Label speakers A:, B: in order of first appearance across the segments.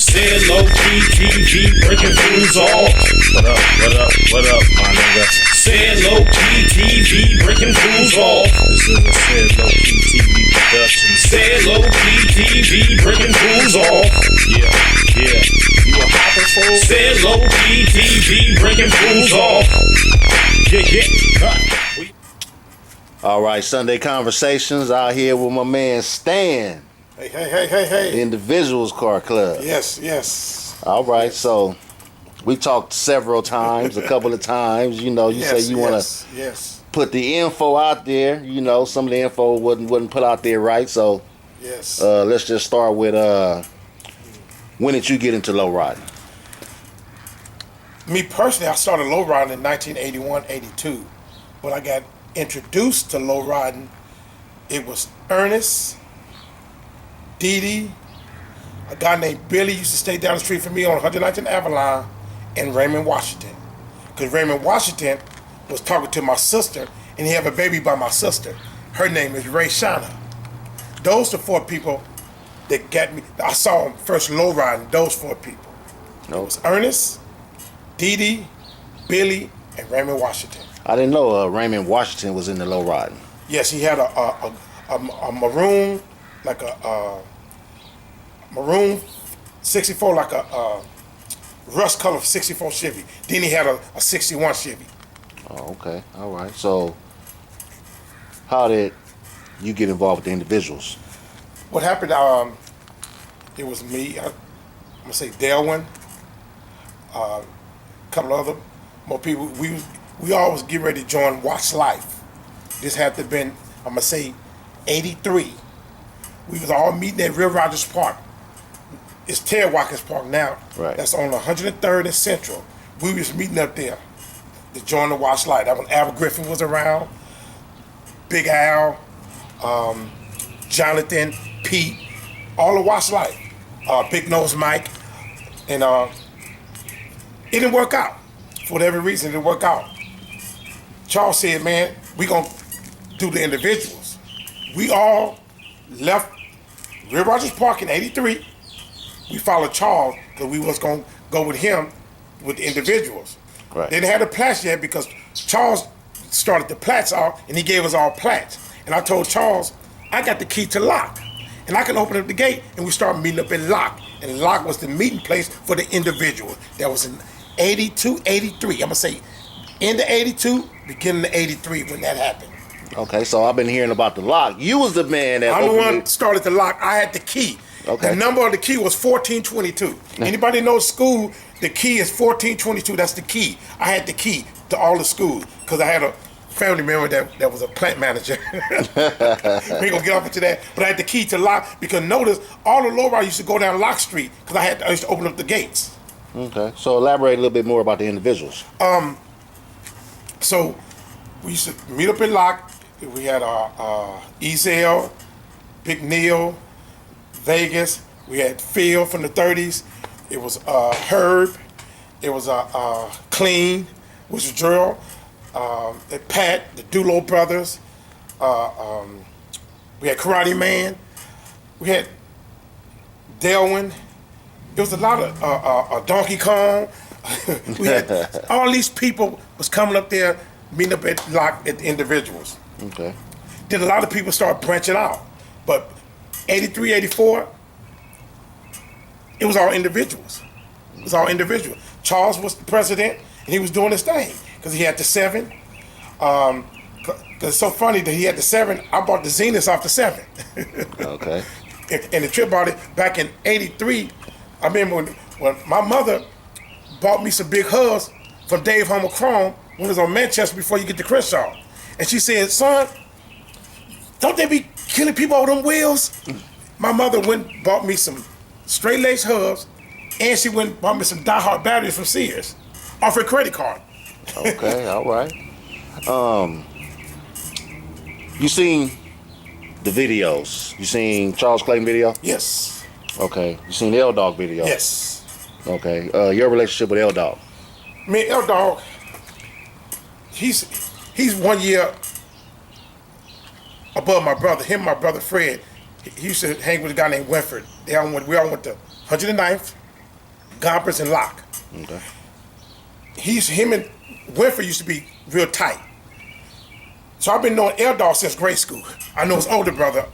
A: Said low-key TV, breaking fools off.
B: What up, my nigga?
A: Said low-key TV, breaking fools off.
B: This is a Said Low-Key TV production.
A: Said low-key TV, breaking fools off.
B: Yeah. You a poppin' fool?
A: Said low-key TV, breaking fools off.
B: Yeah.
C: All right, Sunday Conversations out here with my man Stan.
D: Hey.
C: Individuals Car Club.
D: Yes.
C: All right, so we talked several times, a couple of times. You know, you say you want to put the info out there. You know, some of the info wasn't put out there right. So let's just start with when did you get into low riding?
D: Me personally, I started low riding in 1981, 82. When I got introduced to low riding, it was Ernest, Dee, a guy named Billy used to stay down the street from me on 119th Avalon, and Raymond Washington. Because Raymond Washington was talking to my sister, and he had a baby by my sister. Her name is Ray Shana. Those are four people that got me. I saw them first low riding, those four people. It was Ernest, Dee, Billy, and Raymond Washington.
C: I didn't know Raymond Washington was in the low riding.
D: Yes, he had a maroon, like a maroon 64, like a rust color 64 Chevy. Then he had a 61 Chevy.
C: Oh, okay. All right. So how did you get involved with the individuals?
D: What happened, it was me, I'm going to say Delwyn, a couple other more people. We always get ready to join Watch Life. This had to have been, I'm going to say, 83. We was all meeting at Real Rogers Park. It's Ted Watkins Park now.
C: Right.
D: That's on 103rd and Central. We was meeting up there to join the Watch Life. That when Al Griffin was around, Big Al, Jonathan, Pete, all the Watch Life. Big Nose Mike. And it didn't work out. For whatever reason, it didn't work out. Charles said, man, we gonna do the individuals. We all left Real Rogers Park in 83. We followed Charles because we was gonna go with him with the individuals.
C: Right.
D: They didn't have the plats yet because Charles started the plats off and he gave us all plats. And I told Charles, I got the key to Lock. And I can open up the gate and we started meeting up in Lock. And Lock was the meeting place for the individuals. That was in 82, 83. I'm gonna say end of 82, beginning of 83 when that happened.
C: Okay, so I've been hearing about the lock. You was the man that
D: I'm the
C: opened
D: one
C: it.
D: started the lock. I had the key.
C: Okay.
D: The number of the key was 1422. Anybody know school, the key is 1422. That's the key. I had the key to all the schools because I had a family member that was a plant manager. We ain't gonna get off into that. But I had the key to lock because notice all the lowriders used to go down Lock Street because I used to open up the gates.
C: Okay, so elaborate a little bit more about the individuals.
D: So we used to meet up in Lock. We had Ezel, Big Neil, Vegas. We had Phil from the 30s. It was Herb. It was Clean, which was Drill. Pat, the Dulo brothers. We had Karate Man. We had Delwyn. It was a lot of Donkey Kong. We had all these people was coming up there, meeting up at Lock at the individuals.
C: Okay.
D: Then a lot of people start branching out. But 83, 84, it was all individuals. It was all individuals. Charles was the president, and he was doing his thing because he had the 7. Cause it's so funny that he had the 7. I bought the Zenith off the 7.
C: Okay.
D: And the trip bought it back in 83. I remember when my mother bought me some big hubs from Dave Hummer Chrome when it was on Manchester before you get to Crenshaw. And she said, son, don't they be killing people over them wheels? My mother went and bought me some straight lace hubs, and she went and bought me some Die-Hard batteries from Sears off her credit card.
C: Okay, all right. You seen the videos? You seen Charles Clayton video?
D: Yes.
C: Okay. You seen the L-Dog video?
D: Yes.
C: Okay. Your relationship with L-Dog?
D: Me and L-Dog, he's 1 year above my brother. Him and my brother Fred, he used to hang with a guy named Winford. We all went to 109th, Gompers and Locke.
C: Okay.
D: Him and Winfrey used to be real tight. So I've been knowing L-Dog since grade school. I know his older brother,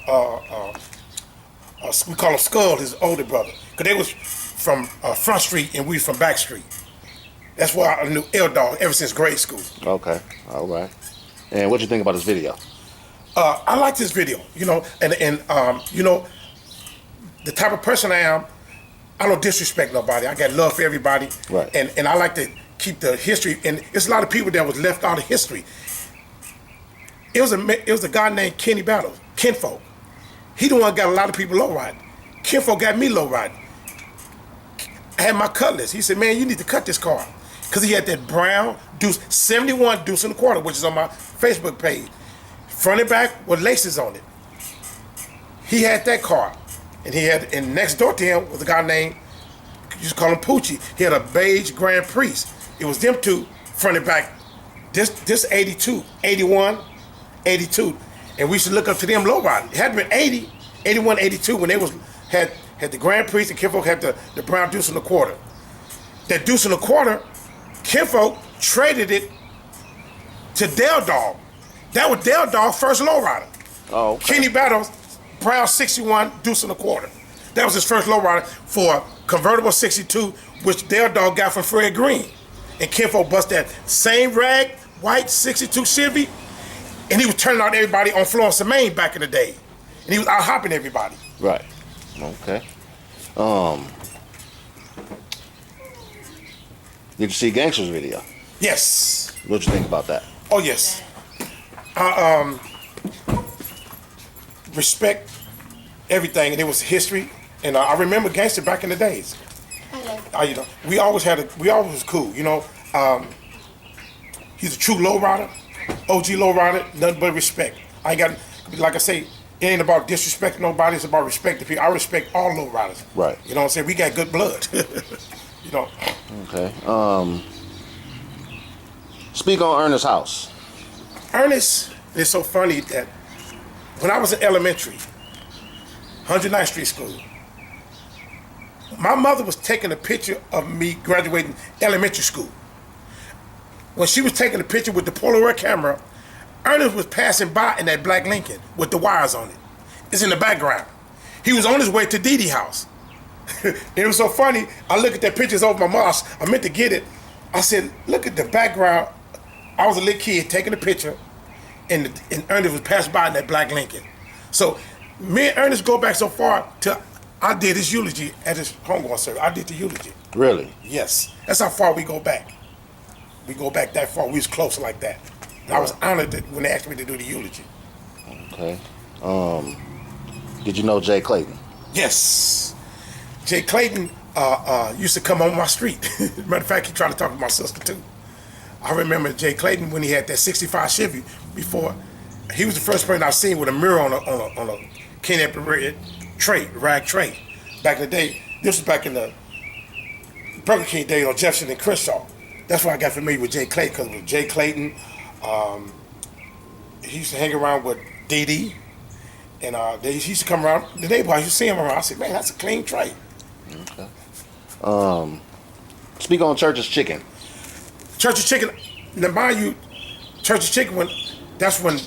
D: we call him Skull, his older brother. Because they was from Front Street and we from Back Street. That's why I knew L-Dog ever since grade school.
C: Okay, all right. And what you think about this video?
D: I like this video, you know, and you know, the type of person I am, I don't disrespect nobody. I got love for everybody.
C: Right.
D: And I like to keep the history, and there's a lot of people that was left out of history. It was a guy named Kenny Battles, Kinfolk. He the one got a lot of people low riding. Kinfolk got me low riding. I had my cutlass. He said, man, you need to cut this car. Because he had that brown deuce, 71 deuce and a quarter, which is on my Facebook page. Front and back with laces on it. He had that car. And next door to him was a guy named, you just call him Poochie. He had a beige Grand Prix. It was them two, front and back. This 82, 81, 82. And we used to look up to them low riding. It had been 80, 81, 82 when they had the Grand Prix and Kinfolk had the brown deuce and a quarter. That deuce and a quarter, Kinfolk traded it to Del Dog. That was Del Dog's first lowrider.
C: Oh, okay.
D: Kenny Battles, brown 61, deuce and a quarter. That was his first lowrider for convertible 62, which Del Dog got from Fred Green. And Kinfolk bust that same rag, white 62 Chevy, and he was turning out everybody on Florence and Main back in the day. And he was out hopping everybody.
C: Right. Okay. Did you see Gangster's video?
D: Yes.
C: What'd you think about that?
D: Oh, yes. I respect everything, and it was history. And I remember Gangster back in the days. You know, we always was cool. You know, he's a true lowrider, OG lowrider, nothing but respect. I ain't got, like I say, it ain't about disrespecting nobody. It's about respecting people. I respect all lowriders.
C: Right.
D: You know what I'm saying? We got good blood. You know.
C: Okay. Speak on Ernest's house.
D: Ernest is so funny that when I was in elementary, 109th Street School, my mother was taking a picture of me graduating elementary school. When she was taking a picture with the Polaroid camera, Ernest was passing by in that black Lincoln with the wires on it. It's in the background. He was on his way to Dee Dee house. It was so funny. I look at that pictures over my mom. I meant to get it. I said, look at the background. I was a little kid taking a picture, and Ernest was passing by in that black Lincoln. So me and Ernest go back so far to I did his eulogy at his homegoing service. I did the eulogy.
C: Really?
D: Yes. That's how far we go back. We go back that far. We was close like that. And I was honored when they asked me to do the eulogy.
C: Okay. Did you know Jay Clayton?
D: Yes. Jay Clayton used to come on my street. Matter of fact, he tried to talk to my sister too. I remember Jay Clayton when he had that 65 Chevy before. He was the first person I seen with a mirror on a Kenny tray, rag tray. Back in the day, this was back in the Burger King days on Jefferson and Crenshaw. That's why I got familiar with Jay Clayton, because with Jay Clayton, he used to hang around with Dee Dee, and he used to come around the neighborhood. I used to see him around. I said, man, that's a clean tray.
C: Okay. Speak on Church's Chicken.
D: Church's Chicken, now mind you, Church's Chicken, that's when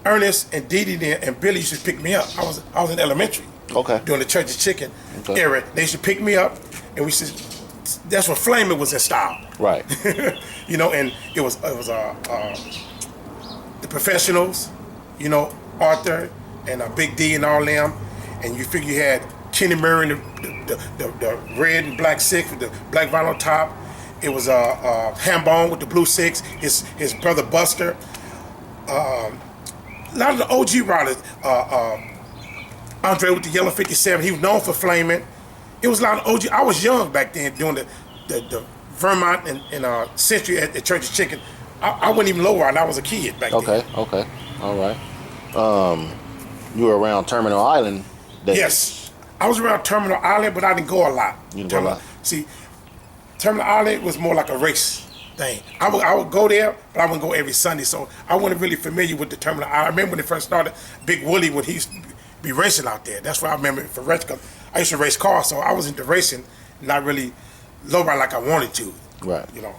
D: Ernest and Dee Dee and Billy used to pick me up. I was in elementary.
C: Okay.
D: During the Church's Chicken era. They used to pick me up, and we used to, that's when Flamin' was in style.
C: Right.
D: You know, and it was the Professionals, you know, Arthur and Big D and all them, and you figure you had Kenny Murray in the red and black six with the black vinyl top. It was Hambone with the blue six. His brother Buster. A lot of the OG riders. Andre with the yellow 57. He was known for flaming. It was a lot of OG. I was young back then doing the Vermont and Century at Church's Chicken. I wasn't even low riding. I was a kid back then.
C: Okay. All right. You were around Terminal Island days.
D: Yes. I was around Terminal Island, but I didn't go a lot.
C: You didn't go a lot?
D: See, Terminal Island was more like a race thing. I would go there, but I wouldn't go every Sunday, so I wasn't really familiar with the Terminal Island. I remember when it first started, Big Willie, when he used to be racing out there. That's why I remember it for race. I used to race cars, so I was into racing, not really low ride like I wanted to.
C: Right.
D: You know.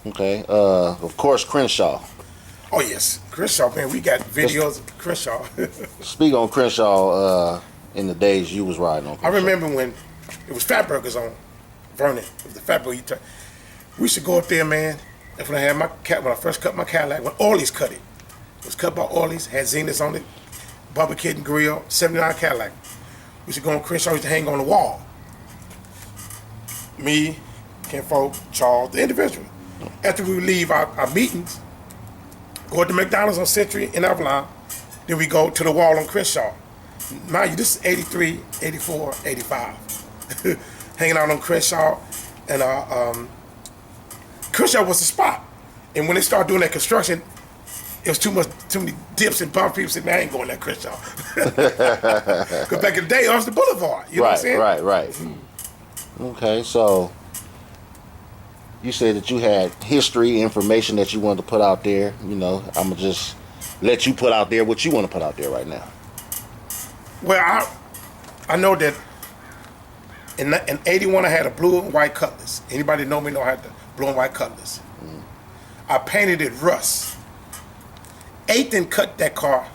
C: Okay. Of course, Crenshaw.
D: Oh yes, Crenshaw, man. We got videos of Crenshaw.
C: Speak on Crenshaw in the days you was riding on Crenshaw.
D: I remember when it was Fat Burgers on Vernon. It was the Fat Burger. We used to go up there, man. And when I had when I first cut my Cadillac, when Orleans cut it. It was cut by Orleans, had Zeniths on it, Bubba Kid and Grill, 79 Cadillac. We used to go on Crenshaw, we used to hang on the wall. Me, Ken Folk, Charles, the individual. After we would leave our meetings, go to McDonald's on Century in Avalon, then we go to the wall on Crenshaw. Mind you, this is 83, 84, 85. Hanging out on Crenshaw, and Crenshaw was the spot. And when they started doing that construction, it was too many dips and bumps. People said, man, I ain't going that Crenshaw. Because back in the day, it was the boulevard. You know what I'm saying?
C: Right. Okay, so you said that you had history, information that you wanted to put out there. You know, I'm going to just let you put out there what you want to put out there right now.
D: Well, I know that in 81, I had a blue and white Cutlass. Anybody know me know I had the blue and white Cutlass. I painted it rust. Ethan cut that car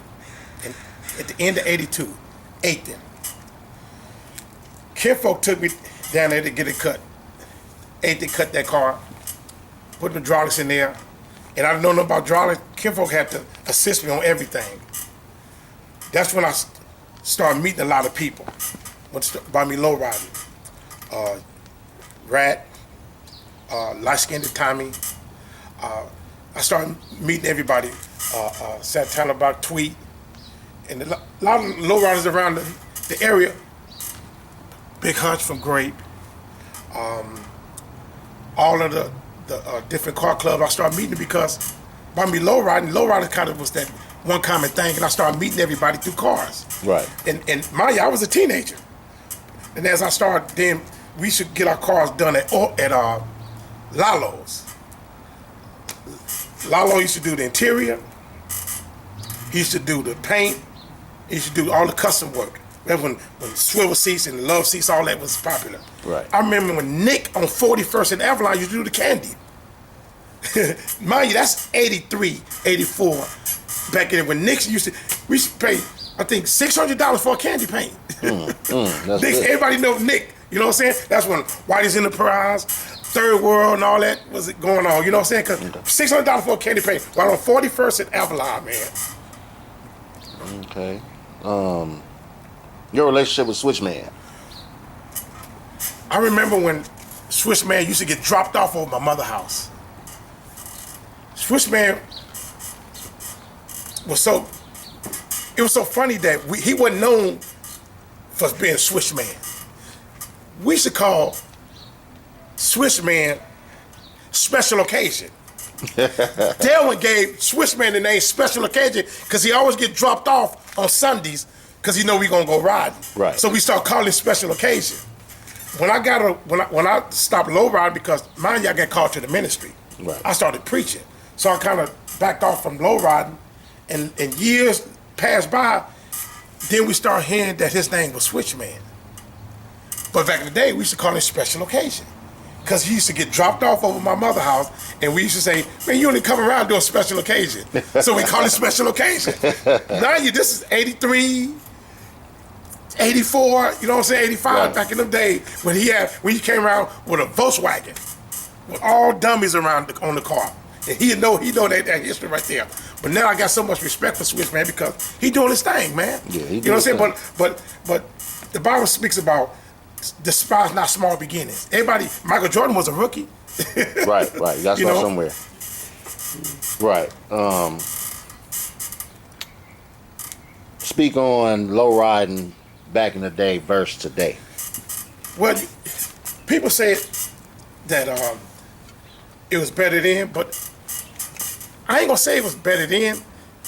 D: at the end of 82. Ethan. Kinfolk took me down there to get it cut. Ethan cut that car, put the hydraulics in there, and I didn't know nothing about hydraulics. Kinfolk had to assist me on everything. That's when I started meeting a lot of people. By me low riding. Rat, light-skinned Tommy. I started meeting everybody. Santana about Tweet, and a lot of lowriders around the area. Big Hunch from Grape. All of the different car clubs. I started meeting because by me lowriding kind of was that one common thing, and I started meeting everybody through cars.
C: Right.
D: And mind you, I was a teenager, and as I started, then we should get our cars done at Lalo's. Lalo used to do the interior. He used to do the paint. He used to do all the custom work. Remember when swivel seats and love seats, all that was popular.
C: Right.
D: I remember when Nick on 41st and Avalon used to do the candy. Mind you, that's 83, 84. Back in when Nick we used to pay, I think, $600 for a candy paint.
C: That's
D: Nick, everybody know Nick. You know what I'm saying? That's when Whitey's Enterprise, Third World, and all that was going on. You know what I'm saying? Because $600 for a candy paint. While on 41st and Avalon, man.
C: Okay. Your relationship with Switchman.
D: I remember when Switchman used to get dropped off over my mother's house. Switchman was so funny that he wasn't known for being Switchman. We used to call Switchman Special Occasion. Delwyn gave Switchman the name Special Occasion because he always get dropped off on Sundays because he know we gonna go riding.
C: Right.
D: So we start calling it Special Occasion. When I stopped low riding, because mind you, I got called to the ministry.
C: Right.
D: I started preaching, so I kind of backed off from low riding, and years passed by. Then we started hearing that his name was Switchman. But back in the day, we used to call it Special Occasion. Because he used to get dropped off over my mother's house, and we used to say, man, you only come around doing special occasion. So we call it Special Occasion. Now this is 83, 84, you know what I'm saying, 85, right. Back in the day when he came around with a Volkswagen with all dummies around on the car. And he know that history right there. But now I got so much respect for Switchman because he doing his thing, man.
C: Yeah,
D: you know what I'm saying? But the Bible speaks about despise not small beginnings. Michael Jordan was a rookie.
C: Right. You got to start somewhere. Right. Speak on low riding back in the day versus today.
D: Well, people say that it was better then, but I ain't gonna say it was better then.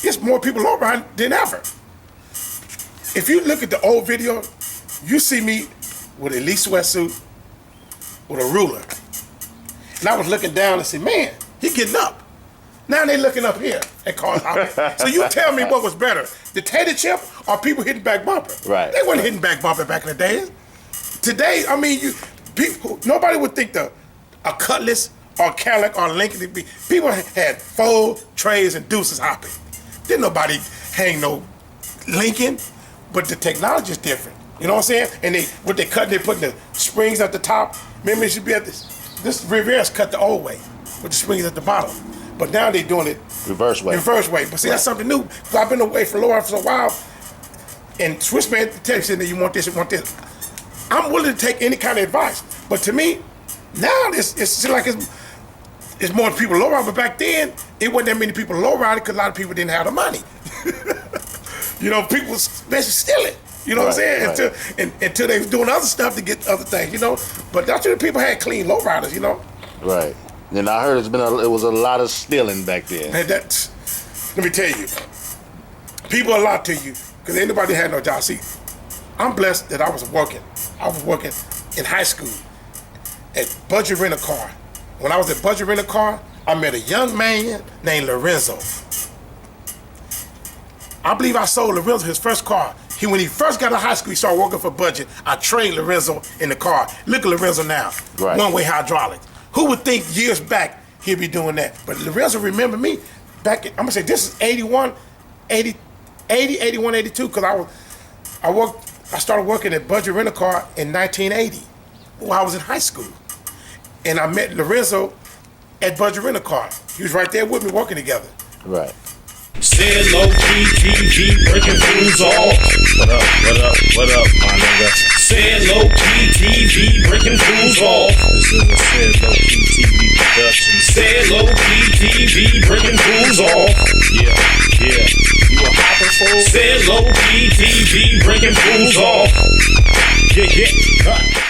D: It's more people low riding than ever. If you look at the old video, you see me with a Lee sweatsuit, with a ruler. And I was looking down and said, man, he getting up. Now they looking up here at cars out. So you tell me what was better, the tater chip or people hitting back bumper?
C: Right.
D: They wasn't hitting back bumper back in the days. Today, I mean, people, nobody would think a Cutlass or Cadillac or Lincoln would be. People had 4 trays and deuces hopping. Didn't nobody hang no Lincoln, but the technology is different. You know what I'm saying? And they putting the springs at the top. Remember, it should be at this Rivera's cut the old way with the springs at the bottom. But now they're doing it
C: reverse way.
D: But see, that's something new. I've been away from Lowrider for a while, and Swissman tells you that you want this, you want this. I'm willing to take any kind of advice, but to me, now it's like it's more people lowrider. But back then, it wasn't that many people lowrider because a lot of people didn't have the money. You know, people basically steal it. You know what I'm saying? Right. Until they was doing other stuff to get other things. You know, but that's when people had clean lowriders. You know.
C: Right. And I heard it was a lot of stealing back then.
D: And let me tell you, people a lot to you because ain't nobody had no job. See, I'm blessed that I was working. I was working in high school at Budget Rent a Car. When I was at Budget Rent a Car, I met a young man named Lorenzo. I believe I sold Lorenzo his first car. When he first got out of high school, he started working for Budget. I trained Lorenzo in the car. Look at Lorenzo now, one-way hydraulics. Who would think years back he'd be doing that? But Lorenzo remember me back, I'm gonna say this is 81, 82, because I started working at Budget Rent a Car in 1980 while I was in high school. And I met Lorenzo at Budget Rent a Car. He was right there with me working together.
C: Right.
A: Said LOWKEY TV breaking fools off.
B: What up, my nigga?
A: Said LOWKEY TV breaking fools off.
B: This is a Said LOWKEY TV production.
A: Said LOWKEY TV breaking fools off.
B: Yeah. You a hopping fool?
A: Said LOWKEY TV breaking fools off.
B: Yeah.